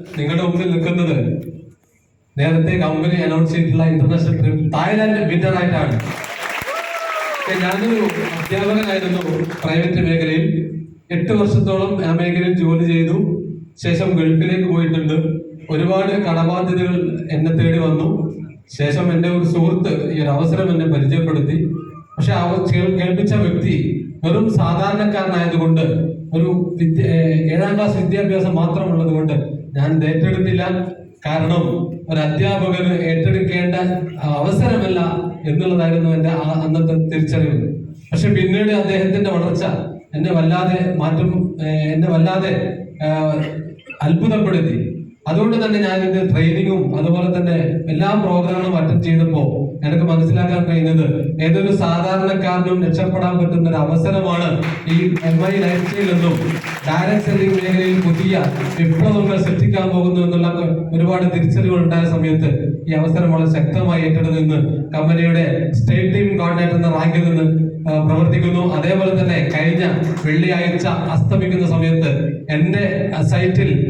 നിങ്ങളുടെ മുമ്പിൽ നിൽക്കുന്നത് നേരത്തെ കമ്പനി അനൗൺസ് ചെയ്തിട്ടുള്ള ഇന്റർനാഷണൽ ട്രിപ്പ് തായ്ലാന്റ് വിന്നർ ആയിട്ടാണ്. ഞാനൊരു അധ്യാപകനായിരുന്നു പ്രൈവറ്റ് മേഖലയിൽ. 8 വർഷത്തോളം ആ മേഖലയിൽ ജോലി ചെയ്തു. ശേഷം ഗൾഫിലേക്ക് പോയിട്ടുണ്ട്. ഒരുപാട് കടബാധ്യതകൾ എന്നെ തേടി വന്നു. ശേഷം എൻ്റെ ഒരു സുഹൃത്ത് ഈ ഒരു അവസരം എന്നെ പരിചയപ്പെടുത്തി. പക്ഷെ കേൾപ്പിച്ച വ്യക്തി വെറും സാധാരണക്കാരനായതുകൊണ്ട്, ഒരു 7ാം ക്ലാസ് വിദ്യാഭ്യാസം മാത്രമുള്ളത് കൊണ്ട് ഞാൻ ഏറ്റെടുത്തില്ല. കാരണം ഒരു അധ്യാപകന് ഏറ്റെടുക്കേണ്ട അവസരമല്ല എന്നുള്ളതായിരുന്നു എൻ്റെ അന്നത്തെ തിരിച്ചറിവ്. പക്ഷെ പിന്നീട് അദ്ദേഹത്തിന്റെ വളർച്ച എന്നെ വല്ലാതെ അത്ഭുതപ്പെടുത്തി. അതുകൊണ്ട് തന്നെ ഞാൻ ഇതിന്റെ ട്രെയിനിങ്ങും അതുപോലെ തന്നെ എല്ലാ പ്രോഗ്രാമും അറ്റൻഡ് ചെയ്തപ്പോൾ എനിക്ക് മനസ്സിലാക്കാൻ കഴിയുന്നത് ഏതൊരു സാധാരണക്കാരനും രക്ഷപ്പെടാൻ പറ്റുന്ന ഒരു അവസരമാണ് ഈ MI ലൈഫ് സ്റ്റൈൽ എന്നും ഡയറക്ട് സെല്ലിംഗ് മേഖലയിൽ പുതിയ വിപ്ലവങ്ങൾ സൃഷ്ടിക്കാൻ പോകുന്നു എന്നുള്ള ഒരുപാട് തിരിച്ചറിവുകൾ ഉണ്ടായ സമയത്ത് ഈ അവസരം വളരെ ശക്തമായി ഏറ്റെടുത്ത് കമ്പനിയുടെ സ്റ്റേറ്റ് ടീം കോർഡിനേറ്റർ എന്ന റാങ്കിൽ നിന്ന് പ്രവർത്തിക്കുന്നു. അതേപോലെ തന്നെ കഴിഞ്ഞ വെള്ളിയാഴ്ച അസ്തമിക്കുന്ന സമയത്ത് എന്റെ സൈറ്റിൽ